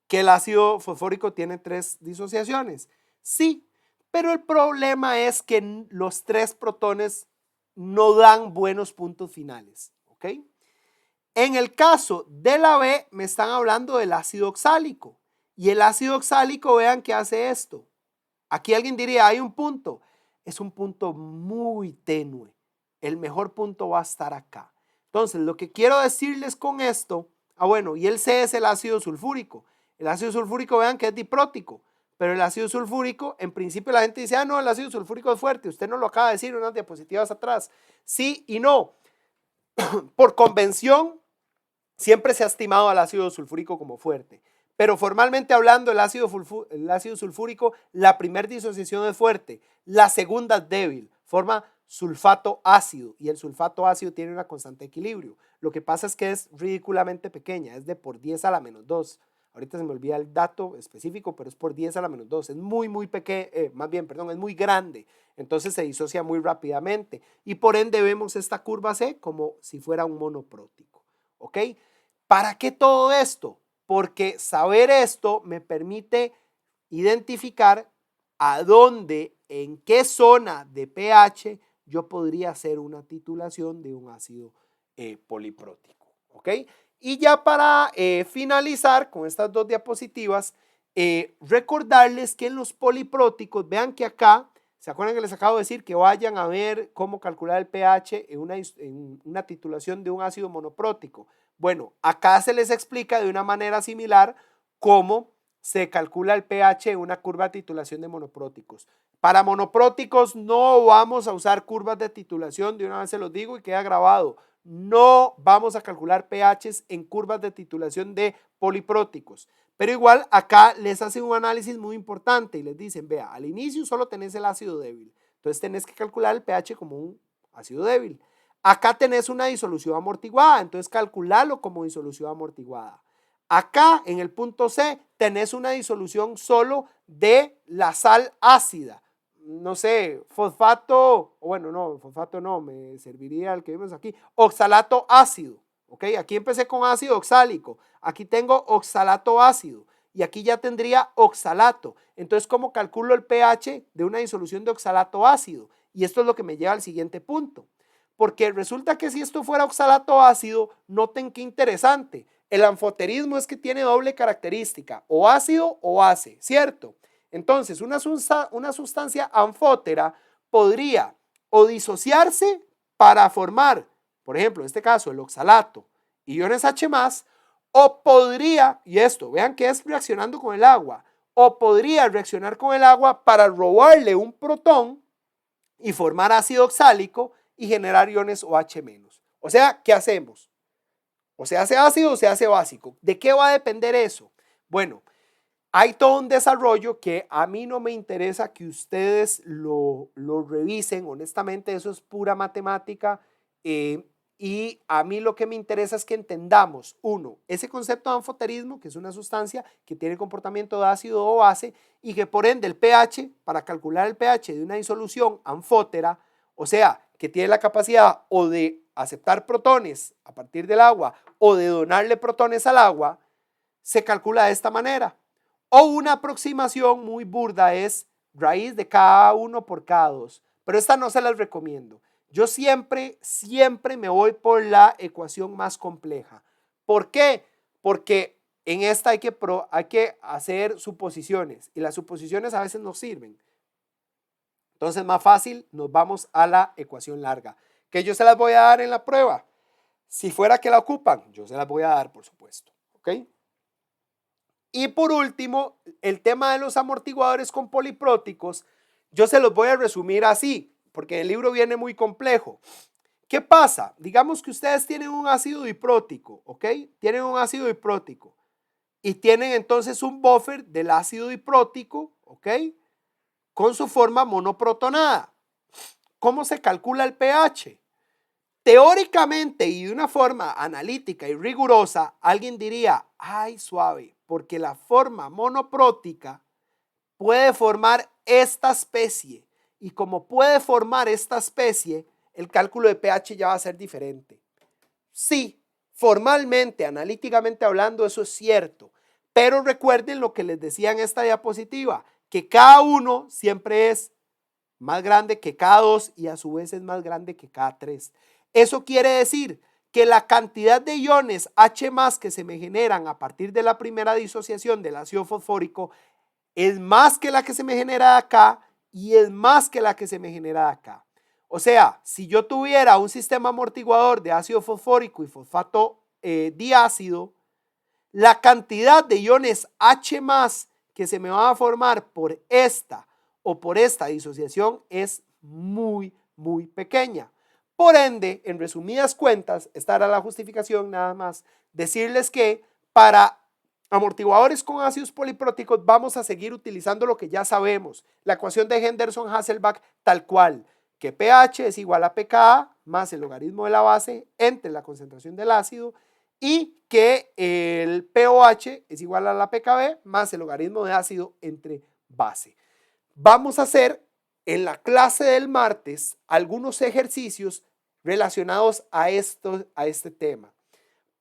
B: que el ácido fosfórico tiene 3 disociaciones. Sí, pero el problema es que los 3 protones no dan buenos puntos finales. ¿Ok? En el caso de la B, me están hablando del ácido oxálico. Y el ácido oxálico, vean que hace esto. Aquí alguien diría, hay un punto. Es un punto muy tenue. El mejor punto va a estar acá. Entonces, lo que quiero decirles con esto, y el C es el ácido sulfúrico. El ácido sulfúrico, vean que es diprótico. Pero el ácido sulfúrico, en principio la gente dice, no, el ácido sulfúrico es fuerte. Usted no lo acaba de decir en unas diapositivas atrás. Sí y no. Por convención, siempre se ha estimado al ácido sulfúrico como fuerte. Pero formalmente hablando, el ácido sulfúrico, la primera disociación es fuerte, la segunda es débil, forma sulfato ácido y el sulfato ácido tiene una constante de equilibrio. Lo que pasa es que es ridículamente pequeña, es de por 10 a la menos 2. Ahorita se me olvida el dato específico, pero es por 10 a la menos 2. Es muy pequeño, es muy grande. Entonces se disocia muy rápidamente y por ende vemos esta curva C como si fuera un monoprótico. ¿Ok? ¿Para qué todo esto? Porque saber esto me permite identificar a dónde, en qué zona de pH yo podría hacer una titulación de un ácido poliprótico. ¿Ok? Y ya para finalizar con estas dos diapositivas, recordarles que en los polipróticos, vean que acá, ¿se acuerdan que les acabo de decir que vayan a ver cómo calcular el pH en una titulación de un ácido monoprótico? Bueno, acá se les explica de una manera similar cómo se calcula el pH en una curva de titulación de monopróticos. Para monopróticos no vamos a usar curvas de titulación, de una vez se los digo y queda grabado. No vamos a calcular pHs en curvas de titulación de polipróticos. Pero igual acá les hacen un análisis muy importante y les dicen, vea, al inicio solo tenés el ácido débil. Entonces tenés que calcular el pH como un ácido débil. Acá tenés una disolución amortiguada, entonces calcularlo como disolución amortiguada. Acá en el punto C tenés una disolución solo de la sal ácida. No sé, fosfato, bueno, no, fosfato no, me serviría el que vimos aquí, oxalato ácido. ¿Ok? Aquí empecé con ácido oxálico, aquí tengo oxalato ácido y aquí ya tendría oxalato. Entonces, ¿cómo calculo el pH de una disolución de oxalato ácido? Y esto es lo que me lleva al siguiente punto. Porque resulta que si esto fuera oxalato ácido, noten qué interesante. El anfoterismo es que tiene doble característica, o ácido o base, ¿cierto? Entonces, una sustancia anfótera podría o disociarse para formar, por ejemplo, en este caso, el oxalato, iones H+, o podría, y esto, vean que es reaccionando con el agua, o podría reaccionar con el agua para robarle un protón y formar ácido oxálico y generar iones OH-. O sea, ¿qué hacemos? O se hace ácido o se hace básico. ¿De qué va a depender eso? Bueno, hay todo un desarrollo que a mí no me interesa que ustedes lo revisen. Honestamente, eso es pura matemática. Y a mí lo que me interesa es que entendamos, uno, ese concepto de anfoterismo, que es una sustancia que tiene comportamiento de ácido o base y que por ende el pH, para calcular el pH de una disolución anfótera, o sea, que tiene la capacidad o de aceptar protones a partir del agua o de donarle protones al agua, se calcula de esta manera. O una aproximación muy burda es raíz de K1 por K2, pero esta no se las recomiendo. Yo siempre me voy por la ecuación más compleja. ¿Por qué? Porque en esta hay que hacer suposiciones y las suposiciones a veces nos sirven. Entonces, más fácil, nos vamos a la ecuación larga, que yo se las voy a dar en la prueba. Si fuera que la ocupan, yo se las voy a dar, por supuesto. ¿Ok? Y por último, el tema de los amortiguadores con polipróticos, yo se los voy a resumir así, porque el libro viene muy complejo. ¿Qué pasa? Digamos que ustedes tienen un ácido diprótico, ¿ok? Tienen un ácido diprótico y tienen entonces un buffer del ácido diprótico, ¿ok? Con su forma monoprotonada. ¿Cómo se calcula el pH? Teóricamente y de una forma analítica y rigurosa, alguien diría, ay, suave, porque la forma monoprótica puede formar esta especie. Y como puede formar esta especie, el cálculo de pH ya va a ser diferente. Sí, formalmente, analíticamente hablando, eso es cierto. Pero recuerden lo que les decía en esta diapositiva, que K1 siempre es más grande que K2 y a su vez es más grande que K3. Eso quiere decir que la cantidad de iones H+ que se me generan a partir de la primera disociación del ácido fosfórico es más que la que se me genera acá y es más que la que se me genera acá. O sea, si yo tuviera un sistema amortiguador de ácido fosfórico y fosfato diácido, la cantidad de iones H+ que se me van a formar por esta o por esta disociación es muy, muy pequeña. Por ende, en resumidas cuentas, esta era la justificación nada más, decirles que para amortiguadores con ácidos polipróticos vamos a seguir utilizando lo que ya sabemos, la ecuación de Henderson-Hasselbalch tal cual, que pH es igual a pKa más el logaritmo de la base entre la concentración del ácido y que el pOH es igual a la pKb más el logaritmo de ácido entre base. Vamos a hacer en la clase del martes algunos ejercicios relacionados a este tema.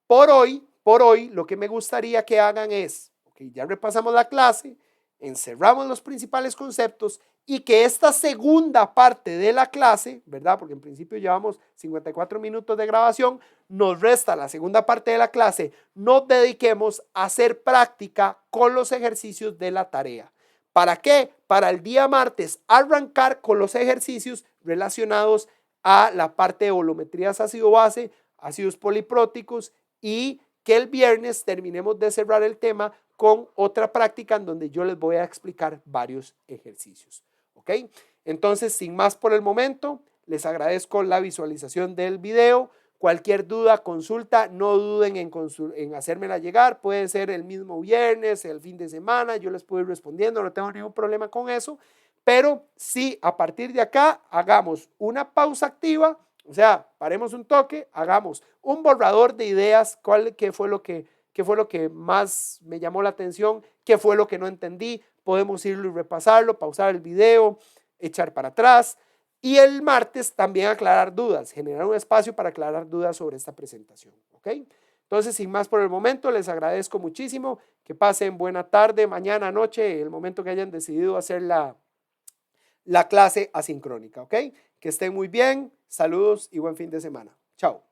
B: Por hoy, lo que me gustaría que hagan es, ya repasamos la clase, encerramos los principales conceptos y que esta segunda parte de la clase, ¿verdad? Porque en principio llevamos 54 minutos de grabación, nos resta la segunda parte de la clase, nos dediquemos a hacer práctica con los ejercicios de la tarea. ¿Para qué? Para el día martes arrancar con los ejercicios relacionados a la parte de volumetrías ácido-base, ácidos polipróticos y que el viernes terminemos de cerrar el tema con otra práctica en donde yo les voy a explicar varios ejercicios. ¿Ok? Entonces, sin más por el momento, les agradezco la visualización del video. Cualquier duda, consulta, no duden en hacérmela llegar. Puede ser el mismo viernes, el fin de semana, yo les puedo ir respondiendo, no tengo ningún problema con eso. Pero sí, a partir de acá, hagamos una pausa activa, o sea, paremos un toque, hagamos un borrador de ideas, qué fue lo que más me llamó la atención, qué fue lo que no entendí, podemos irlo y repasarlo, pausar el video, echar para atrás y el martes también aclarar dudas, generar un espacio para aclarar dudas sobre esta presentación, ¿ok? Entonces, sin más por el momento, les agradezco muchísimo, que pasen buena tarde, mañana, noche, el momento que hayan decidido hacer la clase asincrónica, ¿ok? Que estén muy bien, saludos y buen fin de semana. Chao.